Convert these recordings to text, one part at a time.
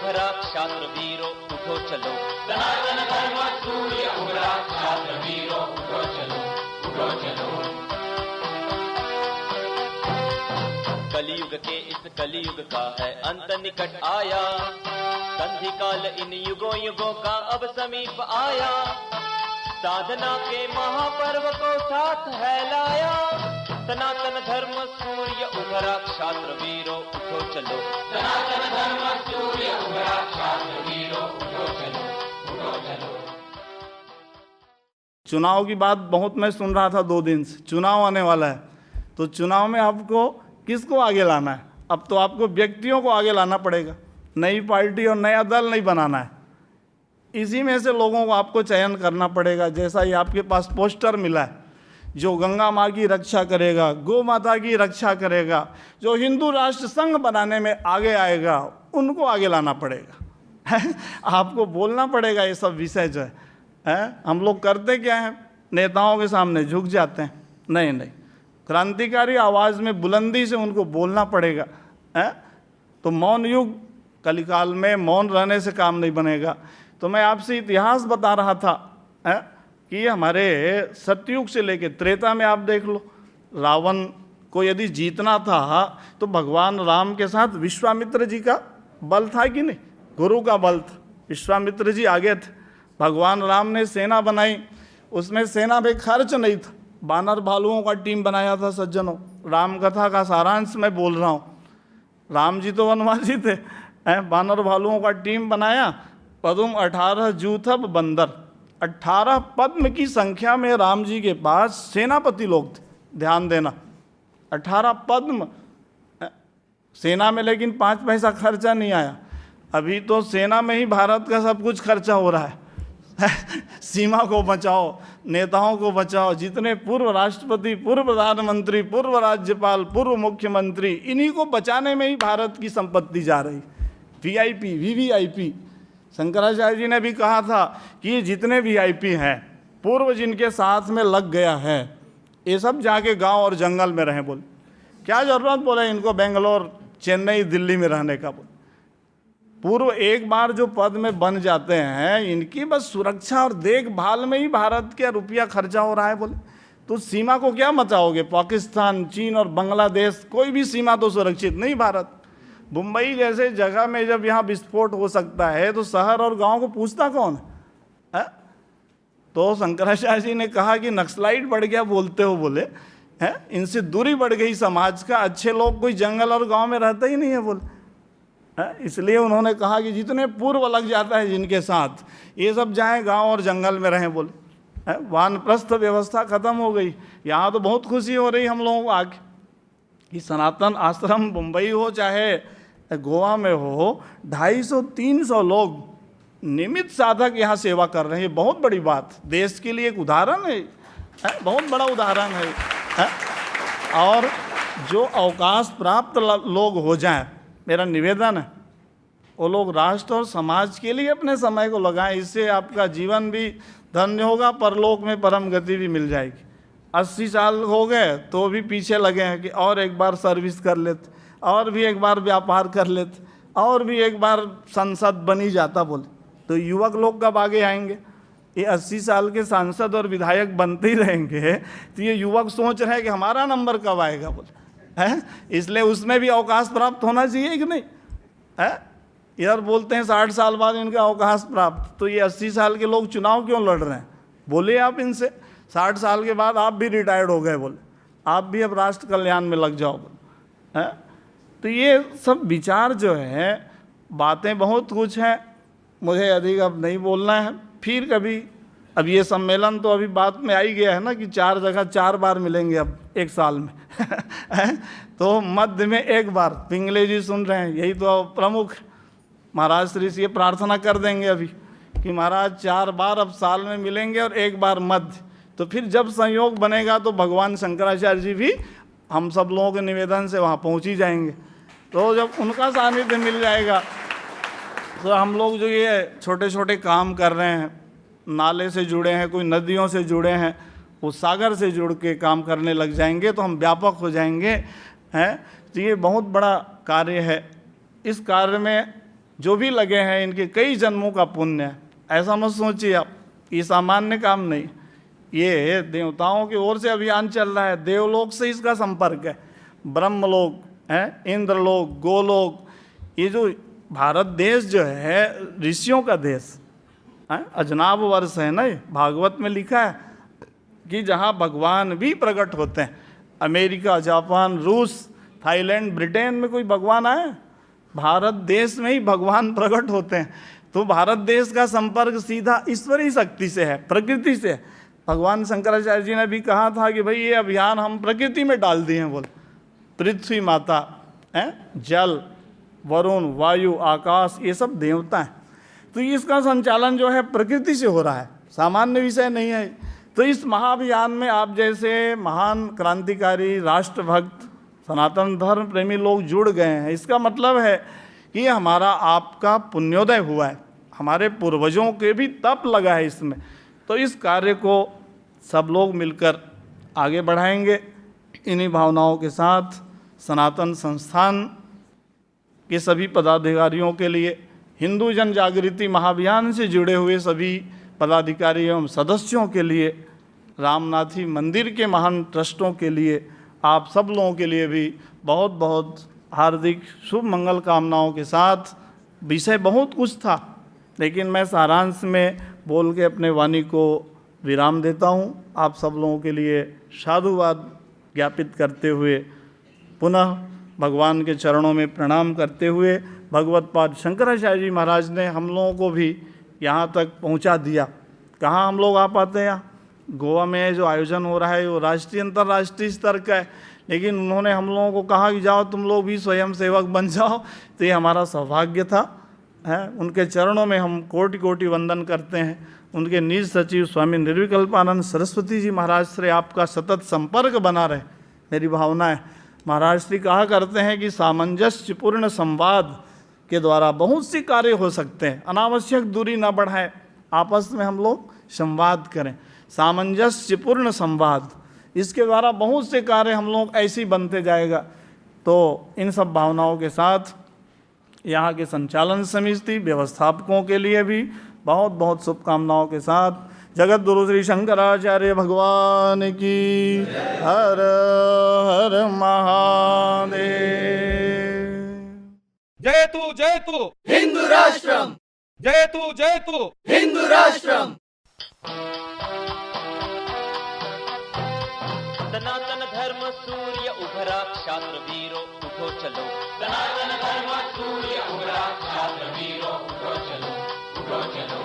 उभरा क्षात्र वीरो उठो चलो, सनातन धर्म सूर्य उभरा क्षात्र वीरो उठो चलो, उठो चलो। कलयुग के इस कलयुग का है अंत निकट आया, संधि काल इन युगों युगों का अब समीप आया, साधना के महापर्व को साथ है लाया, सनातन धर्म सूर्य उभरा क्षात्र वीरो उठो चलो, सनातन धर्म सूर्य उभरा क्षात्र वीरो उठो चलो, उठो चलो। चुनाव की बात बहुत मैं सुन रहा था 2 दिन से, चुनाव आने वाला है तो चुनाव में आपको किसको आगे लाना है? अब तो आपको व्यक्तियों को आगे लाना पड़ेगा, नई पार्टी और नया दल नहीं बनाना है, इसी में से लोगों को आपको चयन करना पड़ेगा। जैसा ही आपके पास पोस्टर मिला है, जो गंगा माँ की रक्षा करेगा, गौ माता की रक्षा करेगा, जो हिंदू राष्ट्र संघ बनाने में आगे आएगा, उनको आगे लाना पड़ेगा। आपको बोलना पड़ेगा ये सब विषय जो है। हम लोग करते क्या है, नेताओं के सामने झुक जाते हैं। नहीं नहीं, क्रांतिकारी आवाज़ में बुलंदी से उनको बोलना पड़ेगा। तो मौन युग, कलिकाल में मौन रहने से काम नहीं बनेगा। तो मैं आपसे इतिहास बता रहा था कि हमारे सतयुग से लेकर त्रेता में आप देख लो, रावण को यदि जीतना था तो भगवान राम के साथ विश्वामित्र जी का बल था कि नहीं, गुरु का बल था। विश्वामित्र जी आगे थे, भगवान राम ने सेना बनाई, उसमें सेना में खर्च नहीं था, बानर भालुओं का टीम बनाया था। सज्जनों, राम कथा का सारांश मैं बोल रहा हूँ। राम जी तो वनवासी थे, बानर भालुओं का टीम बनाया। पद्म 18 जूथब बंदर, 18 पद्म की संख्या में राम जी के पास सेनापति लोग थे। ध्यान देना, 18 पद्म सेना में, लेकिन 5 पैसा खर्चा नहीं आया। अभी तो सेना में ही भारत का सब कुछ खर्चा हो रहा है। सीमा को बचाओ, नेताओं को बचाओ, जितने पूर्व राष्ट्रपति, पूर्व प्रधानमंत्री, पूर्व राज्यपाल, पूर्व मुख्यमंत्री, इन्हीं को बचाने में ही भारत की संपत्ति जा रही। वीआईपी, वीवीआईपी, शंकराचार्य जी ने भी कहा था कि ये जितने वीआईपी हैं, पूर्व जिनके साथ में लग गया है, ये सब जाके गांव और जंगल में रहें। बोले क्या जरूरत बोले इनको बेंगलोर, चेन्नई, दिल्ली में रहने का। बोले पूर्व एक बार जो पद में बन जाते हैं, इनकी बस सुरक्षा और देखभाल में ही भारत का रुपया खर्चा हो रहा है। बोले तो सीमा को क्या बचाओगे? पाकिस्तान, चीन और बांग्लादेश, कोई भी सीमा तो सुरक्षित नहीं। भारत, मुंबई जैसे जगह में जब यहाँ विस्फोट हो सकता है तो शहर और गांव को पूछता कौन है? तो शंकराचार्य जी ने कहा कि नक्सलाइट बढ़ गया बोलते हो, बोले हैं इनसे दूरी बढ़ गई समाज का, अच्छे लोग कोई जंगल और गांव में रहते ही नहीं है। बोले इसलिए उन्होंने कहा कि जितने पूर्व लग जाता है जिनके साथ, ये सब जाएं गांव और जंगल में रहें। बोले वानप्रस्थ व्यवस्था खत्म हो गई। यहाँ तो बहुत खुशी हो रही हम लोगों को आके कि सनातन आश्रम मुंबई हो चाहे गोवा में हो, 250-300 लोग नियमित साधक यहाँ सेवा कर रहे हैं। ये बहुत बड़ी बात, देश के लिए एक उदाहरण है, बहुत बड़ा उदाहरण है। और जो अवकाश प्राप्त लोग हो जाएं, मेरा निवेदन है वो लोग राष्ट्र और समाज के लिए अपने समय को लगाएं। इससे आपका जीवन भी धन्य होगा, परलोक में परम गति भी मिल जाएगी। 80 साल हो गए तो भी पीछे लगे हैं कि और एक बार सर्विस कर लेते, और भी एक बार व्यापार कर लेते, और भी एक बार सांसद बनी जाता। बोले तो युवक लोग कब आगे आएंगे? ये 80 साल के सांसद और विधायक बनते ही रहेंगे तो ये युवक सोच रहे हैं कि हमारा नंबर कब आएगा। बोले है, इसलिए उसमें भी अवकाश प्राप्त होना चाहिए कि नहीं है? इधर बोलते हैं 60 साल बाद इनका अवकाश प्राप्त, तो ये 80 साल के लोग चुनाव क्यों लड़ रहे हैं? बोले आप इनसे 60 साल के बाद आप भी रिटायर्ड हो गए, बोले आप भी अब राष्ट्र कल्याण में लग जाओ। बोले है, तो ये सब विचार जो है, बातें बहुत कुछ हैं, मुझे अधिक अब नहीं बोलना है। फिर कभी, अब ये सम्मेलन तो अभी बात में आ ही गया है ना कि 4 जगह 4 बार मिलेंगे अब एक साल में। तो मध्य में एक बार पिंगले जी सुन रहे हैं, यही तो प्रमुख। महाराज श्री से ये प्रार्थना कर देंगे अभी कि महाराज 4 बार अब साल में मिलेंगे और एक बार मध्य। तो फिर जब संयोग बनेगा तो भगवान शंकराचार्य जी भी हम सब लोगों के निवेदन से वहाँ पहुँच ही जाएंगे। तो जब उनका सानिध्य मिल जाएगा तो हम लोग जो ये छोटे छोटे काम कर रहे हैं, नाले से जुड़े हैं, कोई नदियों से जुड़े हैं, वो सागर से जुड़ के काम करने लग जाएंगे तो हम व्यापक हो जाएंगे हैं। तो ये बहुत बड़ा कार्य है। इस कार्य में जो भी लगे हैं इनके कई जन्मों का पुण्य है। ऐसा मत सोचिए आप, ये सामान्य काम नहीं, ये देवताओं की ओर से अभियान चल रहा है, देवलोक से इसका संपर्क है, ब्रह्मलोक है, इंद्रलोक, गोलोक। ये जो भारत देश जो है ऋषियों का देश है, अजनाब वर्ष है ना, ये भागवत में लिखा है कि जहाँ भगवान भी प्रकट होते हैं। अमेरिका, जापान, रूस, थाईलैंड, ब्रिटेन में कोई भगवान आए? भारत देश में ही भगवान प्रकट होते हैं। तो भारत देश का संपर्क सीधा ईश्वरीय शक्ति से है, प्रकृति से है। भगवान शंकराचार्य जी ने भी कहा था कि भाई ये अभियान हम प्रकृति में डाल दिए हैं। बोल, पृथ्वी माता है, जल, वरुण, वायु, आकाश, ये सब देवता हैं। तो इसका संचालन जो है प्रकृति से हो रहा है, सामान्य विषय नहीं है। तो इस महाअभियान में आप जैसे महान क्रांतिकारी, राष्ट्रभक्त, सनातन धर्म प्रेमी लोग जुड़ गए हैं। इसका मतलब है कि हमारा आपका पुण्योदय हुआ है, हमारे पूर्वजों के भी तप लगा है इसमें। तो इस कार्य को सब लोग मिलकर आगे बढ़ाएंगे। इन्हीं भावनाओं के साथ सनातन संस्थान के सभी पदाधिकारियों के लिए, हिंदू जन जागृति महाअभियान से जुड़े हुए सभी पदाधिकारी एवं सदस्यों के लिए, रामनाथी मंदिर के महान ट्रस्टों के लिए, आप सब लोगों के लिए भी बहुत बहुत हार्दिक शुभ मंगल कामनाओं के साथ। विषय बहुत कुछ था, लेकिन मैं सारांश में बोल के अपने वाणी को विराम देता हूँ। आप सब लोगों के लिए साधुवाद ज्ञापित करते हुए, पुनः भगवान के चरणों में प्रणाम करते हुए, भगवत पाद शंकराचार्य जी महाराज ने हम लोगों को भी यहाँ तक पहुँचा दिया। कहाँ हम लोग आ पाते हैं? यहाँ गोवा में जो आयोजन हो रहा है वो राष्ट्रीय अंतर्राष्ट्रीय स्तर का है, लेकिन उन्होंने हम लोगों को कहा कि जाओ तुम लोग भी स्वयं सेवक बन जाओ। तो ये हमारा सौभाग्य था है। उनके चरणों में हम कोटि कोटि वंदन करते हैं। उनके निज सचिव स्वामी निर्विकल्पानंद सरस्वती जी महाराज से आपका सतत संपर्क बना रहे, मेरी भावना है। महाराज श्री कहा करते हैं कि सामंजस्यपूर्ण संवाद के द्वारा बहुत से कार्य हो सकते हैं। अनावश्यक दूरी न बढ़ाएं, आपस में हम लोग संवाद करें, सामंजस्यपूर्ण संवाद, इसके द्वारा बहुत से कार्य हम लोग ऐसे ही बनते जाएगा। तो इन सब भावनाओं के साथ यहाँ के संचालन समिति व्यवस्थापकों के लिए भी बहुत बहुत शुभकामनाओं के साथ जगत गुरु श्री शंकराचार्य भगवान की हर हर महादेव। जय तू हिंदू राष्ट्रम, जय तू हिंदू राष्ट्रम। सनातन धर्म सूर्य उभरा, क्षात्र वीरो उठो चलो। सनातन धर्म सूर्य उभरा, छात्र वीरो उठो चलो, उठो चलो।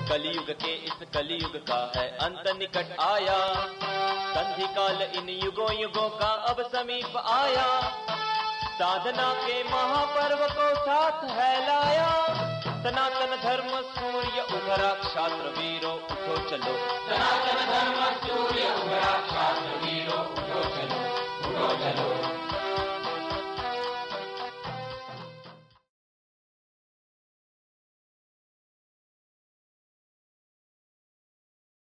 कलियुग के इस कलियुग का है अंत निकट आया, संधि काल इन युगों युगों का अब समीप आया। साधना के महापर्व को साथ है लाया, सनातन धर्म सूर्य उभरा, क्षात्र वीरो उठो चलो। सनातन धर्म सूर्य उभरा, छात्र वीरो उठो चलो, उठो चलो।